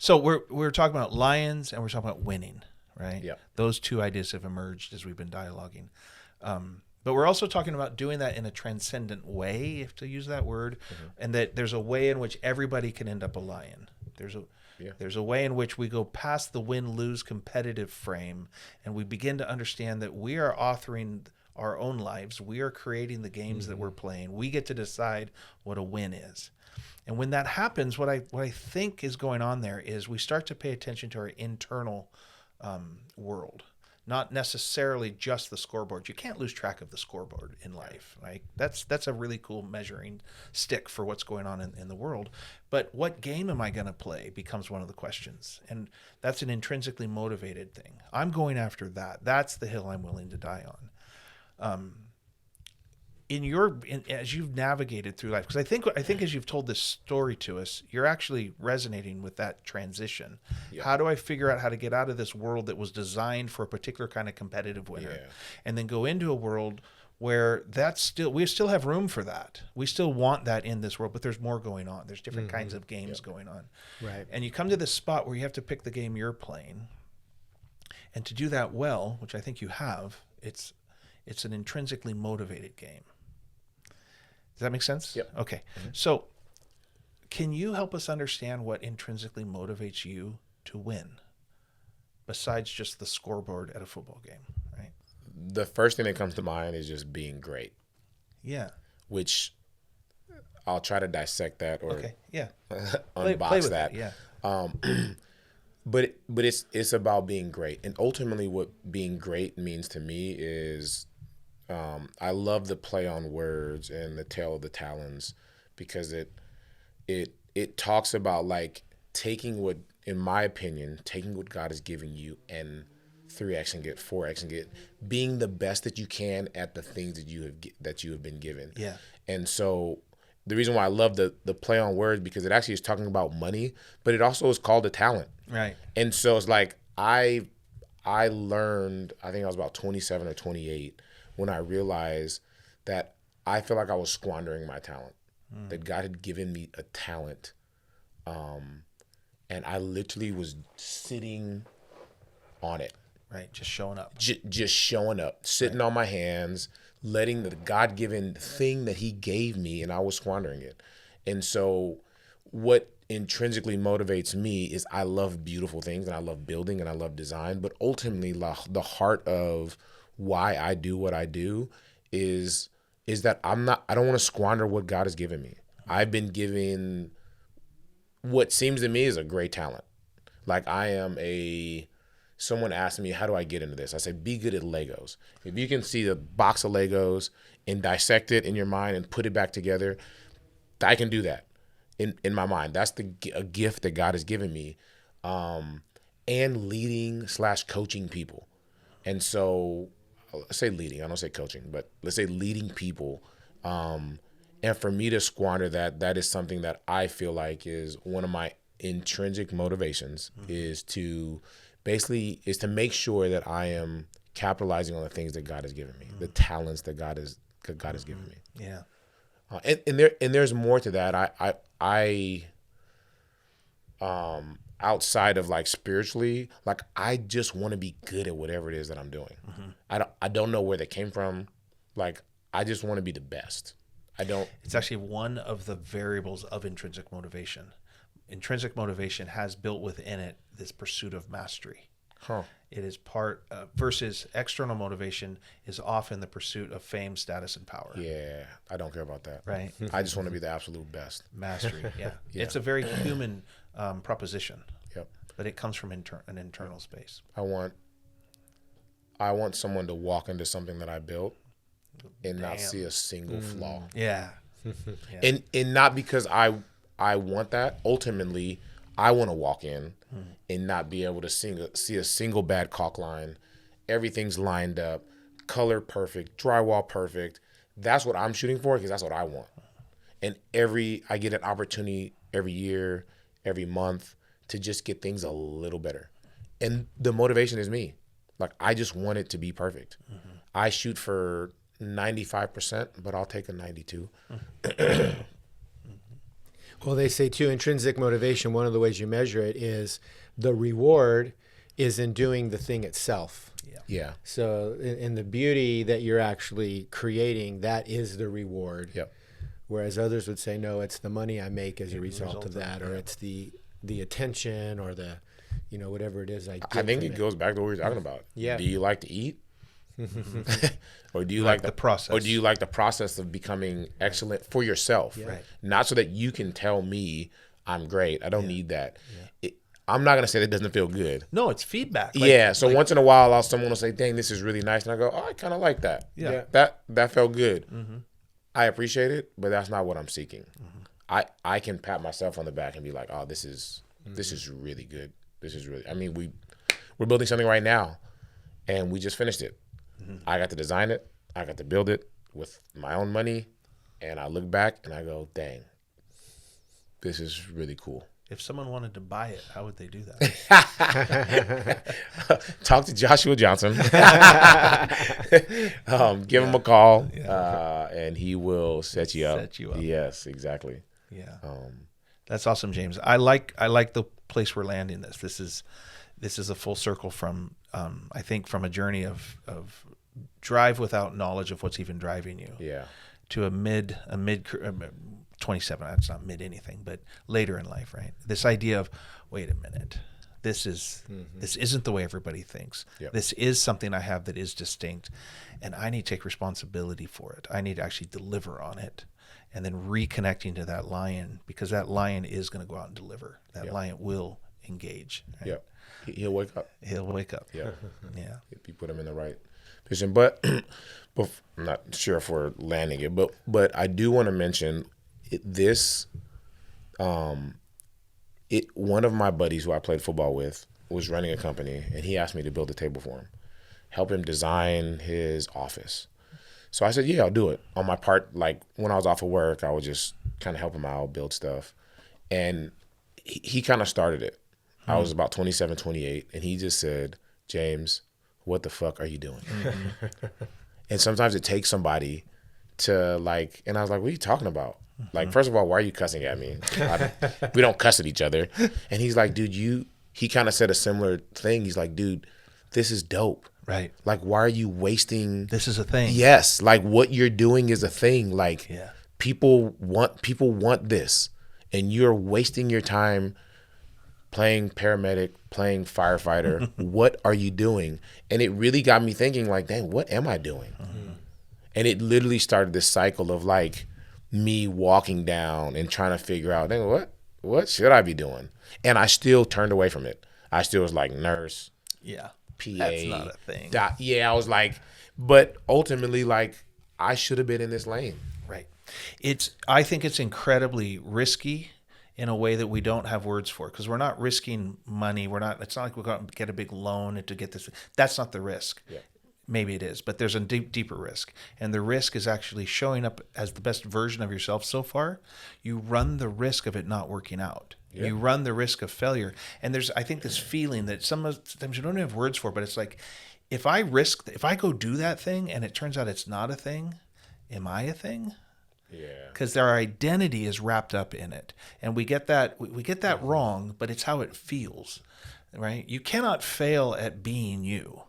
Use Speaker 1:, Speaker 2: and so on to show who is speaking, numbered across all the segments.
Speaker 1: So we're talking about lions and we're talking about winning, right?
Speaker 2: Yeah.
Speaker 1: Those two ideas have emerged as we've been dialoguing. But we're also talking about doing that in a transcendent way, if to use that word, and that there's a way in which everybody can end up a lion. There's a way in which we go past the win-lose competitive frame, and we begin to understand that we are authoring our own lives. We are creating the games that we're playing. We get to decide what a win is. And when that happens, what I think is going on there is we start to pay attention to our internal world, not necessarily just the scoreboard. You can't lose track of the scoreboard in life, right? That's a really cool measuring stick for what's going on in the world. But what game am I going to play becomes one of the questions. And that's an intrinsically motivated thing. I'm going after that. That's the hill I'm willing to die on. As you've navigated through life, because I think as you've told this story to us, you're actually resonating with that transition. Yeah. How do I figure out how to get out of this world that was designed for a particular kind of competitive winner, and then go into a world where we still have room for that. We still want that in this world, but there's more going on. There's different kinds of games going on.
Speaker 3: Right.
Speaker 1: And you come to this spot where you have to pick the game you're playing, and to do that well, which I think you have, it's an intrinsically motivated game. Does that make sense?
Speaker 2: Yep.
Speaker 1: Okay. So can you help us understand what intrinsically motivates you to win besides just the scoreboard at a football game, right?
Speaker 2: The first thing that comes to mind is just being great.
Speaker 1: Yeah.
Speaker 2: Which I'll try to dissect that or
Speaker 1: play
Speaker 2: unbox
Speaker 1: with
Speaker 2: that.
Speaker 1: Yeah.
Speaker 2: But it's about being great. And ultimately what being great means to me is I love the play on words and the tale of the talons, because it talks about like taking what, in my opinion, taking what God has given you and 3x and get 4x and get being the best that you can at the things that you have been given.
Speaker 1: Yeah.
Speaker 2: And so the reason why I love the play on words, because it actually is talking about money, but it also is called a talent.
Speaker 1: Right.
Speaker 2: And so it's like I learned, I think I was about 27 or 28 when I realized that I feel like I was squandering my talent, that God had given me a talent. And I literally was sitting on it.
Speaker 1: Right. Just showing up.
Speaker 2: Just showing up, sitting on my hands, letting the God-given thing that he gave me, and I was squandering it. And so what intrinsically motivates me is I love beautiful things and I love building and I love design, but ultimately the heart of why I do what I do is that I don't want to squander what God has given me. I've been given what seems to me is a great talent. Like someone asked me, how do I get into this? I say, be good at Legos. If you can see the box of Legos and dissect it in your mind and put it back together, I can do that in my mind. That's a gift that God has given me. And leading / coaching people. And so let's say leading, I don't say coaching, but let's say leading people. And for me to squander that is something that I feel like is one of my intrinsic motivations, is to make sure that I am capitalizing on the things that God has given me, the talents that God has given me.
Speaker 1: Yeah.
Speaker 2: And there's more to that. I outside of like spiritually, like I just want to be good at whatever it is that I'm doing. I don't know where that came from. Like I just want to be the best.
Speaker 1: It's actually one of the variables of intrinsic motivation. Intrinsic motivation has built within it this pursuit of mastery. It is part versus external motivation is often the pursuit of fame, status, and power.
Speaker 2: Yeah, I don't care about that.
Speaker 1: Right.
Speaker 2: I just want to be the absolute best.
Speaker 1: Mastery. Yeah. It's a very human proposition.
Speaker 2: Yep.
Speaker 1: But it comes from an internal space.
Speaker 2: I want someone to walk into something that I built and not see a single flaw.
Speaker 1: Yeah.
Speaker 2: And not because I want that. Ultimately, I want to walk in and not be able to see a single bad caulk line. Everything's lined up, color perfect, drywall perfect. That's what I'm shooting for, because that's what I want. And I get an opportunity every year, every month to just get things a little better. And the motivation is me. Like I just want it to be perfect. I shoot for 95%, but I'll take a 92.
Speaker 3: Well, they say too, intrinsic motivation, one of the ways you measure it is the reward is in doing the thing itself.
Speaker 2: Yeah.
Speaker 3: So in the beauty that you're actually creating, that is the reward.
Speaker 2: Yep.
Speaker 3: Whereas others would say, no, it's the money I make as a result of that, or it's the attention or the, whatever it is I get.
Speaker 2: I think it goes back to what we were talking about.
Speaker 3: Yeah.
Speaker 2: Do you like to eat? Or do you like the
Speaker 1: process?
Speaker 2: Or do you like the process of becoming excellent for yourself?
Speaker 3: Yeah. Right.
Speaker 2: Not so that you can tell me I'm great. I don't need that. I'm not gonna say that doesn't feel good.
Speaker 1: No, it's feedback.
Speaker 2: So once in a while, someone will say, "Dang, this is really nice," and I go, "Oh, I kind of like that.
Speaker 1: Yeah.
Speaker 2: That felt good. I appreciate it, but that's not what I'm seeking. I can pat myself on the back and be like, "Oh, this is really good. This is really. I mean, we're building something right now, and we just finished it. I got to design it. I got to build it with my own money, and I look back and I go, dang, this is really cool."
Speaker 1: If someone wanted to buy it, how would they do that?
Speaker 2: Talk to Joshua Johnson. Give him a call, and he will set you up. Yes, exactly.
Speaker 1: Yeah, that's awesome, James. I like the place we're landing this. This is a full circle from I think from a journey of drive without knowledge of what's even driving you.
Speaker 2: Yeah.
Speaker 1: To a mid 27, that's not mid anything, but later in life, right? This idea of, wait a minute, this isn't the way everybody thinks.
Speaker 2: Yep.
Speaker 1: This is something I have that is distinct, and I need to take responsibility for it. I need to actually deliver on it, and then reconnecting to that lion, because that lion is going to go out and deliver. That lion will engage. Right?
Speaker 2: Yep. He'll wake up.
Speaker 1: He'll wake up.
Speaker 2: Yeah.
Speaker 1: Yeah.
Speaker 2: If you put him in the right position. But I'm not sure if we're landing it, but I do want to mention one of my buddies who I played football with was running a company, and he asked me to build a table for him, help him design his office. So I said, yeah, I'll do it. On my part, like when I was off of work, I would just kind of help him out, build stuff. And he kind of started it. I was about 27, 28, and he just said, James, what the fuck are you doing? And sometimes it takes somebody to like, and I was like, what are you talking about? Like, first of all, why are you cussing at me? We don't cuss at each other. And he's like, dude, he kind of said a similar thing. He's like, dude, this is dope.
Speaker 1: Right.
Speaker 2: Like, why are you wasting?
Speaker 1: This is a thing.
Speaker 2: Yes. Like what you're doing is a thing. Like people want this, and you're wasting your time playing paramedic, playing firefighter. What are you doing? And it really got me thinking like, dang, what am I doing? And it literally started this cycle of like, me walking down and trying to figure out, dang, what should I be doing? And I still turned away from it. I still was like nurse, PA.
Speaker 1: That's not a thing.
Speaker 2: I was like, but ultimately, like, I should have been in this lane.
Speaker 1: Right. I think it's incredibly risky in a way that we don't have words for, because we're not risking money. It's not like we're going to get a big loan to get this. That's not the risk.
Speaker 2: Yeah.
Speaker 1: Maybe it is, but there's a deeper risk. And the risk is actually showing up as the best version of yourself so far. You run the risk of it not working out. Yeah. You run the risk of failure. And there's, I think, this feeling that sometimes you don't have words for, but it's like, if I go do that thing and it turns out it's not a thing, am I a thing? Yeah. Because our identity is wrapped up in it. And we get that wrong, but it's how it feels, right? You cannot fail at being you.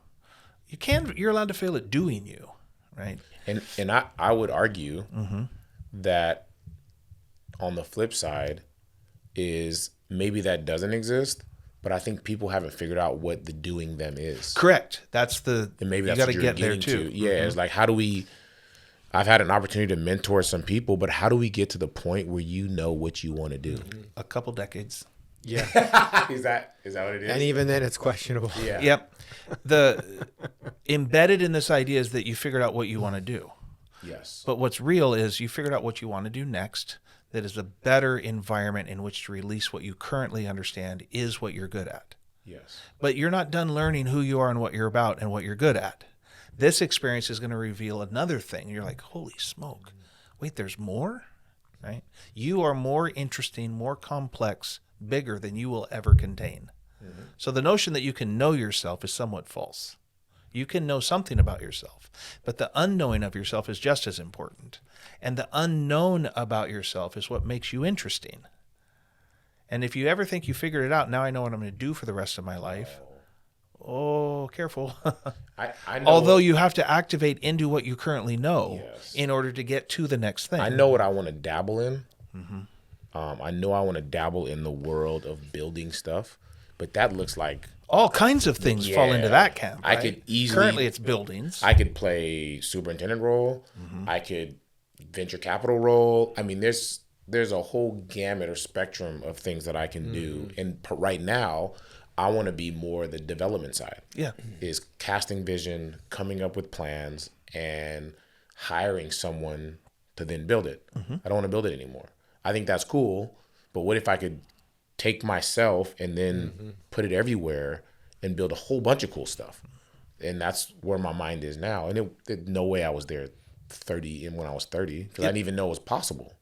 Speaker 1: You're allowed to fail at doing you, right?
Speaker 2: And I would argue that on the flip side is maybe that doesn't exist, but I think people haven't figured out what the doing them is.
Speaker 1: Correct.
Speaker 2: And maybe that's
Speaker 1: you got
Speaker 2: what
Speaker 1: to
Speaker 2: you're
Speaker 1: get there
Speaker 2: getting
Speaker 1: too.
Speaker 2: to. Yeah, it's like, how do we? I've had an opportunity to mentor some people, but how do we get to the point where you know what you want to do?
Speaker 1: A couple decades.
Speaker 3: Yeah.
Speaker 2: Is that what it is?
Speaker 3: And even then, it's questionable.
Speaker 2: Yeah.
Speaker 1: Yep. The embedded in this idea is that you figured out what you want to do.
Speaker 2: Yes.
Speaker 1: But what's real is you figured out what you want to do next. That is a better environment in which to release what you currently understand is what you're good at.
Speaker 2: Yes.
Speaker 1: But you're not done learning who you are and what you're about and what you're good at. This experience is going to reveal another thing. You're like, holy smoke. Wait, there's more? Right? You are more interesting, more complex, bigger than you will ever contain. Mm-hmm. So the notion that you can know yourself is somewhat false. You can know something about yourself, but the unknowing of yourself is just as important. And the unknown about yourself is what makes you interesting. And if you ever think you figured it out, now I know what I'm going to do for the rest of my life. Oh, careful.
Speaker 2: I know.
Speaker 1: Although you have to activate into what you currently know
Speaker 2: Yes.
Speaker 1: in order to get to the next thing.
Speaker 2: I know what I want to dabble in. I know I want to dabble in the world of building stuff, but that looks like
Speaker 1: All kinds of things fall into that camp.
Speaker 2: I
Speaker 1: right?
Speaker 2: could easily.
Speaker 1: Currently, it's buildings.
Speaker 2: I could play superintendent role. I could venture capital role. I mean, there's a whole gamut or spectrum of things that I can do. And right now, I want to be more the development side.
Speaker 1: Yeah.
Speaker 2: Is casting vision, coming up with plans, and hiring someone to then build it. I don't want to build it anymore. I think that's cool, but what if I could take myself and then put it everywhere and build a whole bunch of cool stuff? And that's where my mind is now. And there's no way I was there 30 and when I was 30 because I didn't even know it was possible.